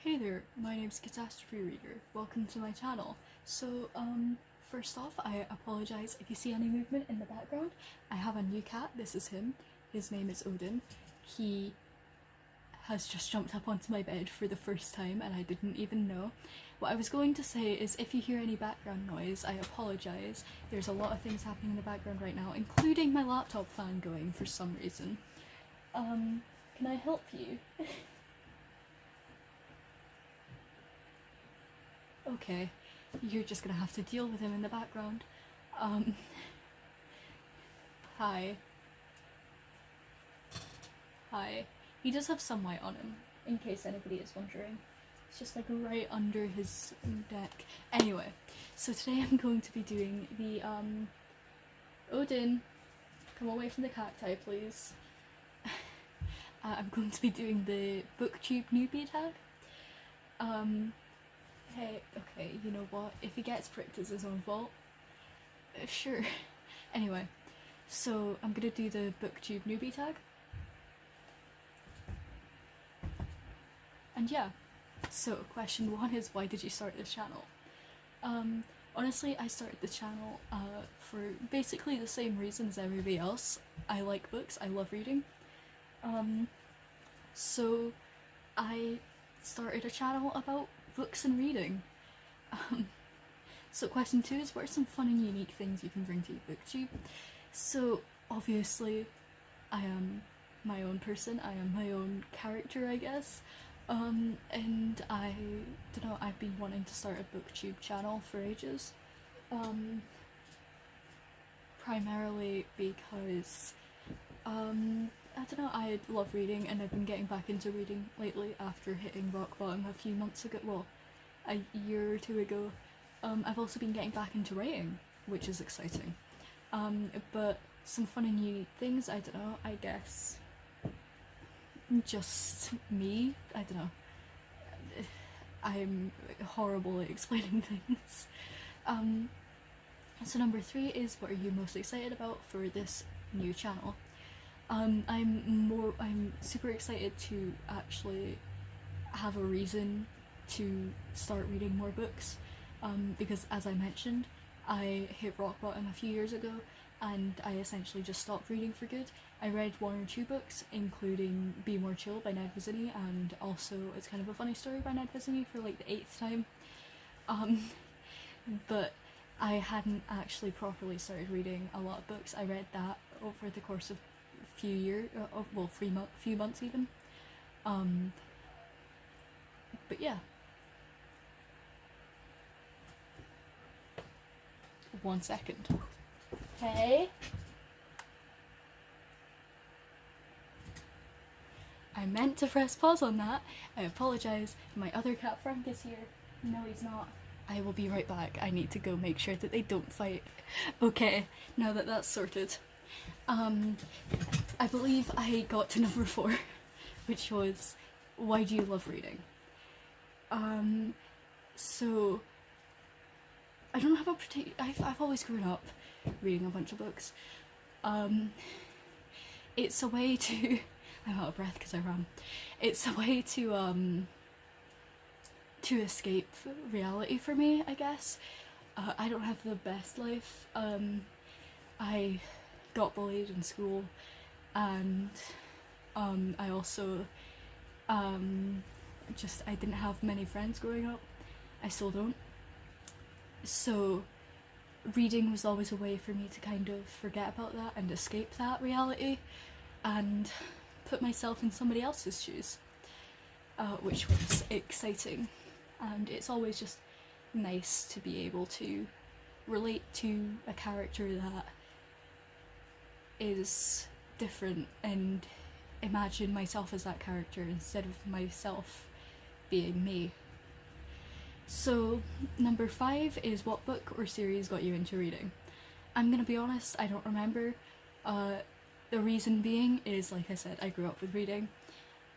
Hey there, my name's Catastrophe Reader. Welcome to my channel. So, first off, I apologize if you see any movement in the background. I have a new cat. This is him. His name is Odin. He has just jumped up onto my bed for the first time and I didn't even know. What I was going to say is if you hear any background noise, I apologize. There's a lot of things happening in the background right now, including my laptop fan going for some reason. Can I help you? Okay, you're just gonna have to deal with him in the background. Hi. Hi. He does have some white on him, in case anybody is wondering. It's just like right under his neck. Anyway, so today I'm going to be doing the, Odin, come away from the cacti, please. I'm going to be doing the BookTube Newbie Tag. Hey, okay, you know what? If he gets pricked, it's his own fault. Sure. Anyway, so I'm gonna do the BookTube Newbie Tag. And yeah, so question one is, why did you start this channel? Honestly, I started this channel for basically the same reason as everybody else. I like books, I love reading. So I started a channel about books and reading. So question two is, what are some fun and unique things you can bring to BookTube? So obviously I am my own person, I am my own character, I guess. And I don't know, I've been wanting to start a BookTube channel for ages. Primarily because I don't know, I love reading and I've been getting back into reading lately after hitting rock bottom a few months ago, well, a year or two ago. I've also been getting back into writing, which is exciting. But some fun and unique things, I don't know, I guess just me, I don't know. I'm horrible at explaining things. So number three is, what are you most excited about for this new channel? I'm super excited to actually have a reason to start reading more books, because as I mentioned, I hit rock bottom a few years ago and I essentially just stopped reading for good. I read one or two books, including Be More Chill by Ned Vizzini, and also It's Kind of a Funny Story by Ned Vizzini for like the 8th time. But I hadn't actually properly started reading a lot of books. I read that over the course of a few years, well, few months even. But yeah. 1 second. Hey? I meant to press pause on that. I apologise. My other cat Frank is here. No, he's not. I will be right back. I need to go make sure that they don't fight. Okay, now that that's sorted. I believe I got to number 4, which was, why do you love reading? So I don't have a particular, I've always grown up reading a bunch of books. It's a way to, I'm out of breath because I ran. It's a way to escape reality for me, I guess. I don't have the best life. I got bullied in school, and I also I didn't have many friends growing up. I still don't. So reading was always a way for me to kind of forget about that and escape that reality and put myself in somebody else's shoes, which was exciting. And it's always just nice to be able to relate to a character that is different and imagine myself as that character instead of myself being me. So number 5 is, what book or series got you into reading? I'm gonna be honest, I don't remember. The reason being is, like I said, I grew up with reading.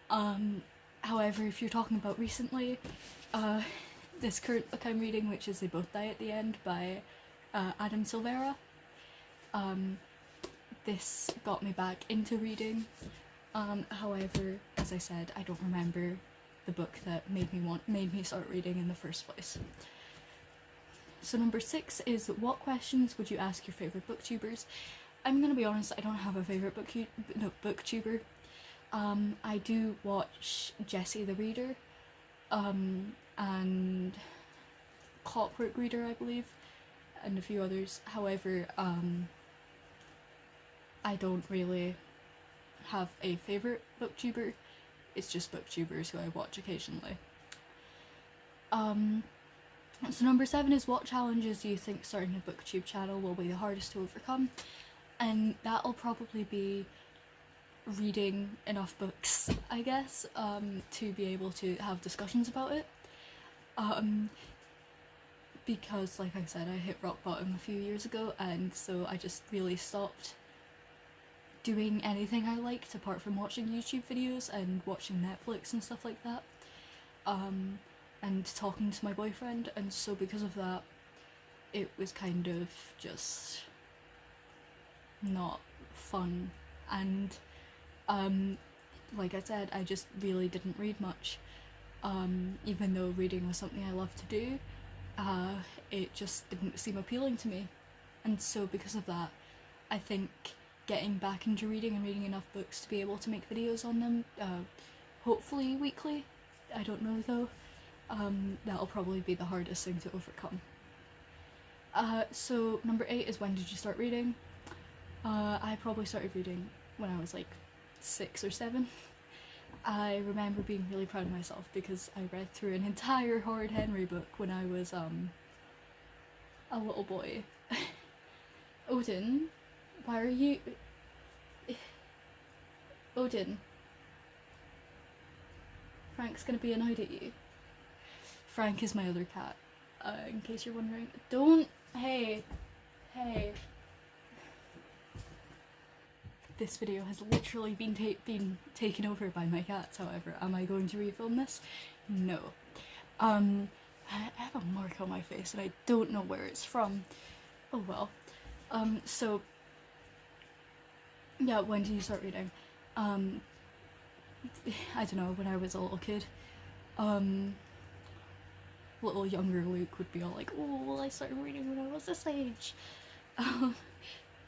However, if you're talking about recently, this current book I'm reading, which is They Both Die at the End by Adam Silvera, this got me back into reading. However, as I said, I don't remember the book that made me start reading in the first place. So number 6 is, what questions would you ask your favourite booktubers? I'm gonna be honest, I don't have a favourite booktuber. I do watch Jessie the Reader, and Clockwork Reader, I believe, and a few others. However, I don't really have a favourite booktuber. It's just booktubers who I watch occasionally. So number 7 is, what challenges do you think starting a booktube channel will be the hardest to overcome? And that'll probably be reading enough books, I guess, to be able to have discussions about it. Because, like I said, I hit rock bottom a few years ago, and so I just really stopped doing anything I liked apart from watching YouTube videos and watching Netflix and stuff like that. And talking to my boyfriend, and so because of that, it was kind of just not fun, and like I said, I just really didn't read much, even though reading was something I loved to do. It just didn't seem appealing to me, and so because of that, I think getting back into reading and reading enough books to be able to make videos on them, hopefully weekly, I don't know though, that'll probably be the hardest thing to overcome. So number 8 is, when did you start reading? I probably started reading when I was like 6 or 7. I remember being really proud of myself because I read through an entire Horrid Henry book when I was a little boy. Odin, why are you... Odin. Frank's gonna be annoyed at you. Frank is my other cat, in case you're wondering. Don't... Hey. This video has literally been taken over by my cats, however. Am I going to refilm this? No. I have a mark on my face and I don't know where it's from. Oh well. So... yeah, when did you start reading? I don't know, when I was a little kid. Little younger Luke would be all like, oh, well, I started reading when I was this age.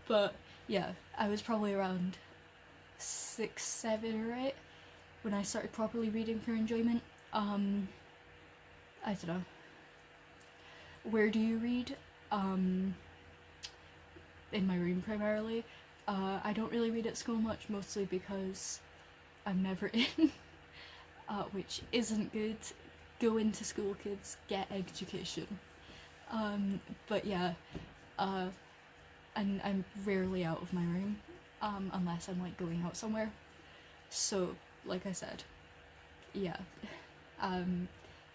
But yeah, I was probably around 6, 7 or 8 when I started properly reading for enjoyment. I don't know. Where do you read? In my room primarily. I don't really read at school much, mostly because I'm never in, which isn't good. Go into school, kids, get education. But yeah, and I'm rarely out of my room, unless I'm like going out somewhere. So, like I said, yeah,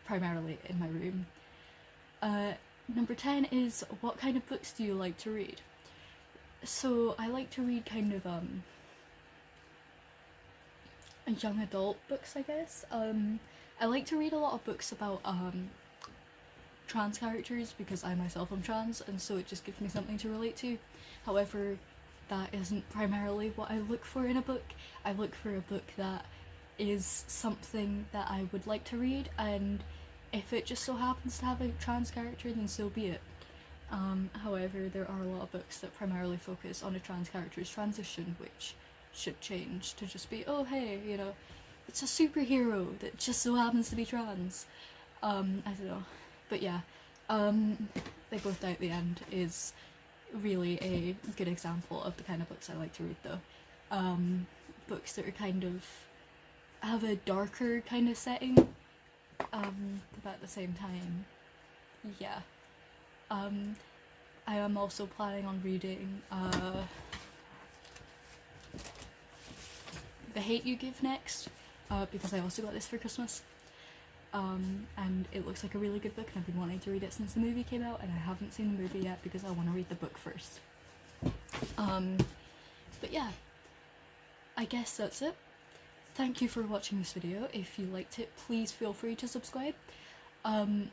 primarily in my room. Number 10 is, what kind of books do you like to read? So I like to read kind of young adult books, I guess. I like to read a lot of books about trans characters because I myself am trans, and so it just gives me something to relate to. However, that isn't primarily what I look for in a book. I look for a book that is something that I would like to read, and if it just so happens to have a trans character, then so be it. However, there are a lot of books that primarily focus on a trans character's transition, which should change to just be, oh hey, you know, it's a superhero that just so happens to be trans. I don't know. But yeah, They Both Die at the End is really a good example of the kind of books I like to read though. Books that are kind of, have a darker kind of setting, but at the same time, yeah. I am also planning on reading The Hate You Give next, because I also got this for Christmas, and it looks like a really good book and I've been wanting to read it since the movie came out, and I haven't seen the movie yet because I want to read the book first. But yeah, I guess that's it. Thank you for watching this video. If you liked it, please feel free to subscribe.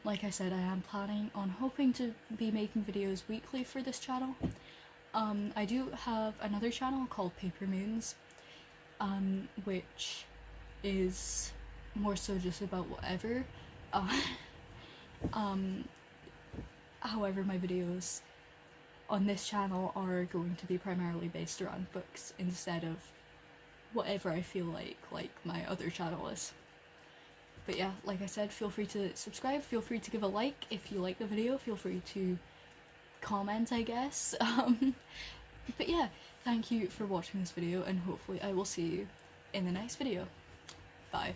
Like I said, I am planning on hoping to be making videos weekly for this channel. I do have another channel called Paper Moons, which is more so just about whatever. Uh, however, my videos on this channel are going to be primarily based around books instead of whatever I feel like my other channel is. But yeah, like I said, feel free to subscribe, feel free to give a like if you like the video, feel free to comment, I guess. But yeah, thank you for watching this video, and hopefully I will see you in the next video. Bye.